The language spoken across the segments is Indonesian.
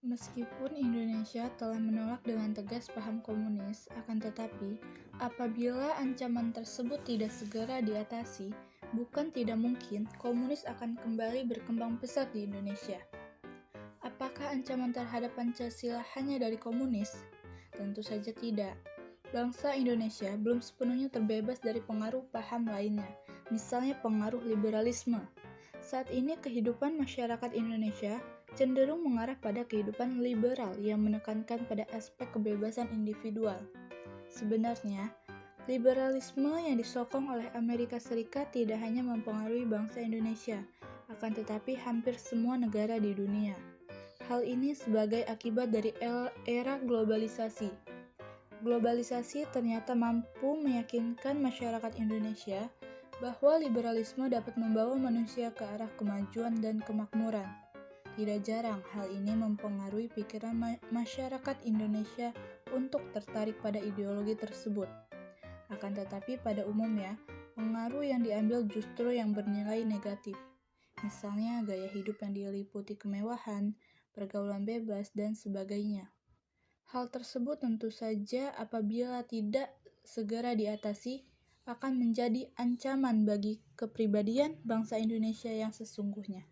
Meskipun Indonesia telah menolak dengan tegas paham komunis, akan tetapi, apabila ancaman tersebut tidak segera diatasi, bukan tidak mungkin komunis akan kembali berkembang pesat di Indonesia. Apakah ancaman terhadap Pancasila hanya dari komunis? Tentu saja tidak. Bangsa Indonesia belum sepenuhnya terbebas dari pengaruh paham lainnya, misalnya pengaruh liberalisme. Saat ini kehidupan masyarakat Indonesia cenderung mengarah pada kehidupan liberal yang menekankan pada aspek kebebasan individual. Sebenarnya, liberalisme yang disokong oleh Amerika Serikat tidak hanya mempengaruhi bangsa Indonesia, akan tetapi hampir semua negara di dunia. Hal ini sebagai akibat dari era globalisasi. Globalisasi ternyata mampu meyakinkan masyarakat Indonesia bahwa liberalisme dapat membawa manusia ke arah kemajuan dan kemakmuran. Tidak jarang hal ini mempengaruhi pikiran masyarakat Indonesia untuk tertarik pada ideologi tersebut. Akan tetapi pada umumnya, pengaruh yang diambil justru yang bernilai negatif. Misalnya gaya hidup yang diliputi kemewahan, pergaulan bebas, dan sebagainya. Hal tersebut tentu saja apabila tidak segera diatasi akan menjadi ancaman bagi kepribadian bangsa Indonesia yang sesungguhnya.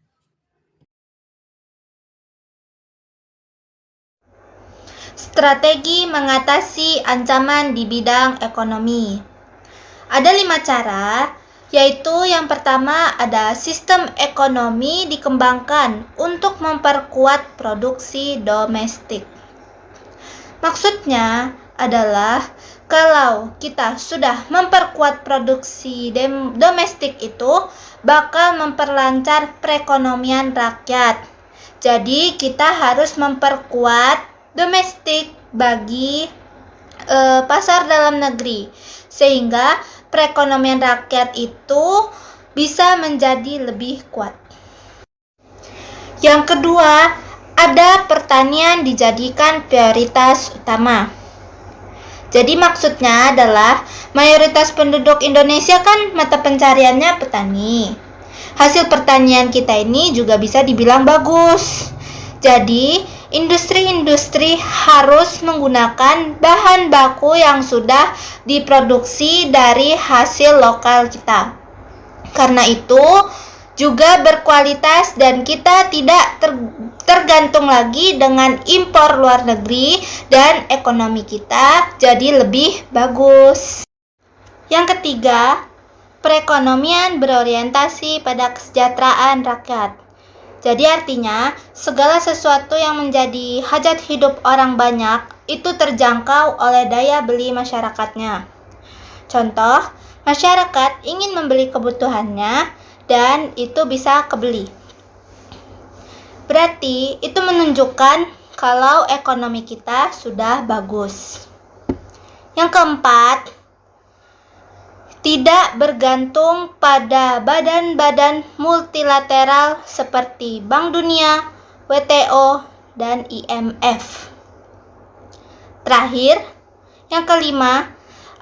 Strategi mengatasi ancaman di bidang ekonomi. Ada 5 cara, yaitu yang pertama ada sistem ekonomi dikembangkan untuk memperkuat produksi domestik. Maksudnya adalah kalau kita sudah memperkuat produksi domestik itu bakal memperlancar perekonomian rakyat. Jadi kita harus memperkuat domestik bagi pasar dalam negeri sehingga perekonomian rakyat itu bisa menjadi lebih kuat. Yang kedua, ada pertanian dijadikan prioritas utama. Jadi maksudnya adalah mayoritas penduduk Indonesia kan mata pencariannya petani. Hasil pertanian kita ini juga bisa dibilang bagus. Jadi, industri-industri harus menggunakan bahan baku yang sudah diproduksi dari hasil lokal kita. Karena itu, juga berkualitas dan kita tidak tergantung lagi dengan impor luar negeri dan ekonomi kita jadi lebih bagus. Yang ketiga, perekonomian berorientasi pada kesejahteraan rakyat. Jadi artinya, segala sesuatu yang menjadi hajat hidup orang banyak itu terjangkau oleh daya beli masyarakatnya. Contoh, masyarakat ingin membeli kebutuhannya dan itu bisa kebeli. Berarti itu menunjukkan kalau ekonomi kita sudah bagus. Yang keempat, tidak bergantung pada badan-badan multilateral seperti Bank Dunia, WTO, dan IMF. Terakhir, yang kelima,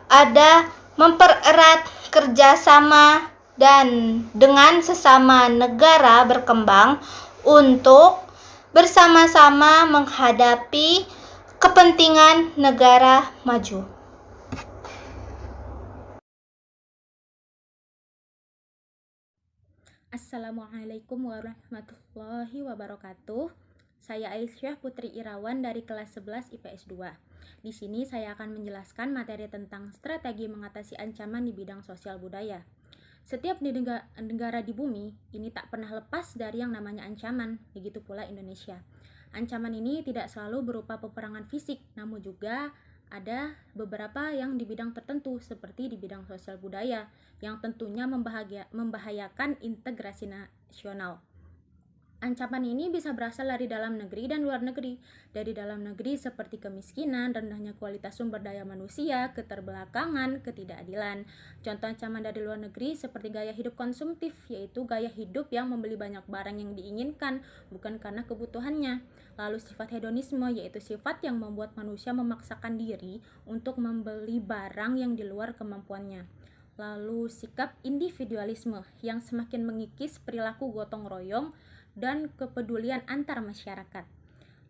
ada mempererat kerjasama dan dengan sesama negara berkembang untuk bersama-sama menghadapi kepentingan negara maju. Assalamualaikum warahmatullahi wabarakatuh. Saya Aisyah Putri Irawan dari kelas 11 IPS 2. Di sini saya akan menjelaskan materi tentang strategi mengatasi ancaman di bidang sosial budaya. Setiap negara di bumi ini tak pernah lepas dari yang namanya ancaman, begitu pula Indonesia. Ancaman ini tidak selalu berupa peperangan fisik, namun juga ada beberapa yang di bidang tertentu seperti di bidang sosial budaya yang tentunya membahayakan integrasi nasional. Ancaman ini bisa berasal dari dalam negeri dan luar negeri. Dari dalam negeri seperti kemiskinan, rendahnya kualitas sumber daya manusia, keterbelakangan, ketidakadilan. Contoh ancaman dari luar negeri seperti gaya hidup konsumtif, yaitu gaya hidup yang membeli banyak barang yang diinginkan, bukan karena kebutuhannya. Lalu sifat hedonisme, yaitu sifat yang membuat manusia memaksakan diri untuk membeli barang yang di luar kemampuannya. Lalu sikap individualisme yang semakin mengikis perilaku gotong royong dan kepedulian antar masyarakat.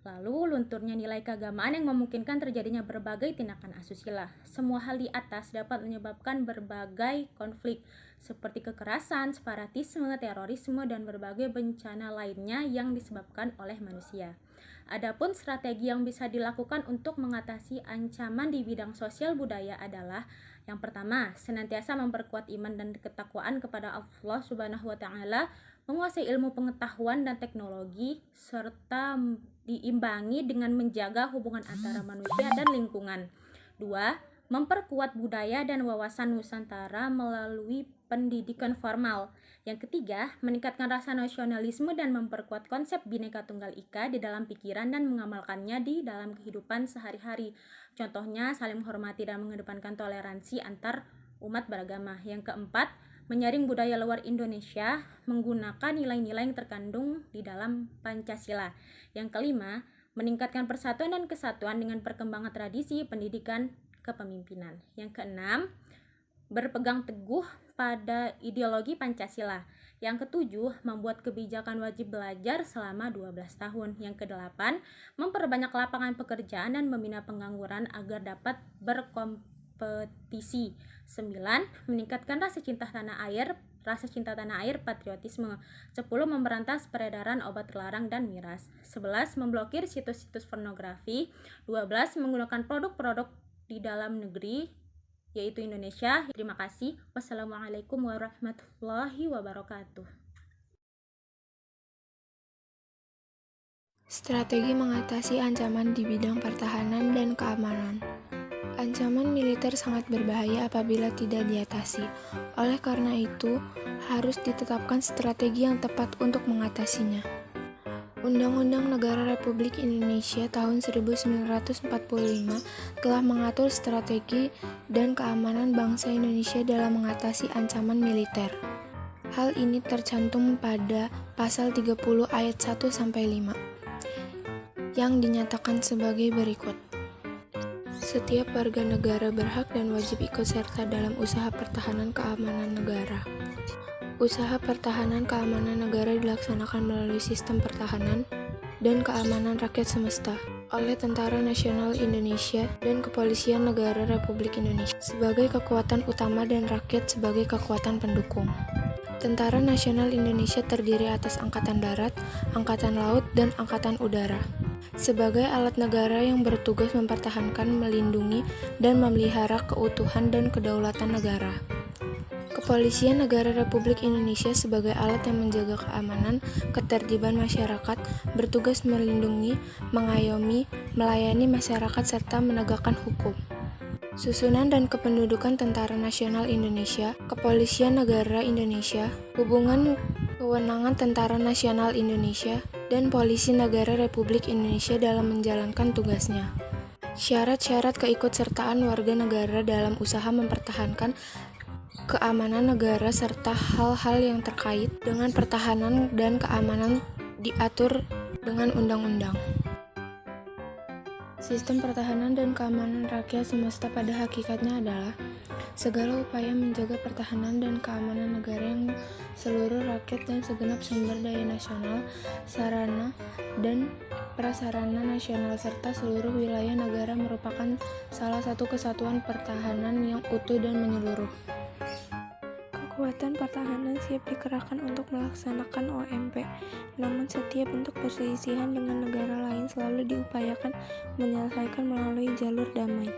Lalu, lunturnya nilai keagamaan yang memungkinkan terjadinya berbagai tindakan asusila. Semua hal di atas dapat menyebabkan berbagai konflik, seperti kekerasan, separatisme, terorisme, dan berbagai bencana lainnya yang disebabkan oleh manusia. Adapun strategi yang bisa dilakukan untuk mengatasi ancaman di bidang sosial budaya adalah yang pertama, senantiasa memperkuat iman dan ketakwaan kepada Allah Subhanahu wa Ta'ala, menguasai ilmu pengetahuan dan teknologi, serta diimbangi dengan menjaga hubungan antara manusia dan lingkungan. 2. Memperkuat budaya dan wawasan Nusantara melalui pendidikan formal. Yang ketiga, meningkatkan rasa nasionalisme dan memperkuat konsep Bhinneka Tunggal Ika di dalam pikiran dan mengamalkannya di dalam kehidupan sehari-hari. Contohnya, saling menghormati dan mengedepankan toleransi antar umat beragama. Yang keempat, menyaring budaya luar Indonesia menggunakan nilai-nilai yang terkandung di dalam Pancasila. Yang kelima, meningkatkan persatuan dan kesatuan dengan perkembangan tradisi, pendidikan, kepemimpinan. Yang keenam, berpegang teguh pada ideologi Pancasila. Yang ketujuh, membuat kebijakan wajib belajar selama 12 tahun. Yang kedelapan, memperbanyak lapangan pekerjaan dan membina pengangguran agar dapat berkompetisi. 9. Meningkatkan rasa cinta tanah air, patriotisme. 10. Memberantas peredaran obat terlarang dan miras. 11. Memblokir situs-situs pornografi. 12. Menggunakan produk-produk di dalam negeri, yaitu Indonesia. Terima kasih. Wassalamualaikum warahmatullahi wabarakatuh. Strategi mengatasi ancaman di bidang pertahanan dan keamanan. Ancaman militer sangat berbahaya apabila tidak diatasi. Oleh karena itu, harus ditetapkan strategi yang tepat untuk mengatasinya. Undang-Undang Negara Republik Indonesia tahun 1945 telah mengatur strategi dan keamanan bangsa Indonesia dalam mengatasi ancaman militer. Hal ini tercantum pada pasal 30 ayat 1-5 yang dinyatakan sebagai berikut. Setiap warga negara berhak dan wajib ikut serta dalam usaha pertahanan keamanan negara. Usaha pertahanan keamanan negara dilaksanakan melalui sistem pertahanan dan keamanan rakyat semesta oleh Tentara Nasional Indonesia dan Kepolisian Negara Republik Indonesia sebagai kekuatan utama dan rakyat sebagai kekuatan pendukung. Tentara Nasional Indonesia terdiri atas Angkatan Darat, Angkatan Laut, dan Angkatan Udara. Sebagai alat negara yang bertugas mempertahankan, melindungi, dan memelihara keutuhan dan kedaulatan negara. Kepolisian Negara Republik Indonesia sebagai alat yang menjaga keamanan, ketertiban masyarakat, bertugas melindungi, mengayomi, melayani masyarakat serta menegakkan hukum. Susunan dan kependudukan Tentara Nasional Indonesia, Kepolisian Negara Indonesia, hubungan kewenangan Tentara Nasional Indonesia, dan Polisi Negara Republik Indonesia dalam menjalankan tugasnya. Syarat-syarat keikutsertaan warga negara dalam usaha mempertahankan keamanan negara serta hal-hal yang terkait dengan pertahanan dan keamanan diatur dengan undang-undang. Sistem pertahanan dan keamanan rakyat semesta pada hakikatnya adalah segala upaya menjaga pertahanan dan keamanan negara yang seluruh rakyat dan segenap sumber daya nasional, sarana dan prasarana nasional serta seluruh wilayah negara merupakan salah satu kesatuan pertahanan yang utuh dan menyeluruh. Kekuatan pertahanan siap dikerahkan untuk melaksanakan OMP, namun setiap bentuk perselisihan dengan negara lain selalu diupayakan menyelesaikan melalui jalur damai.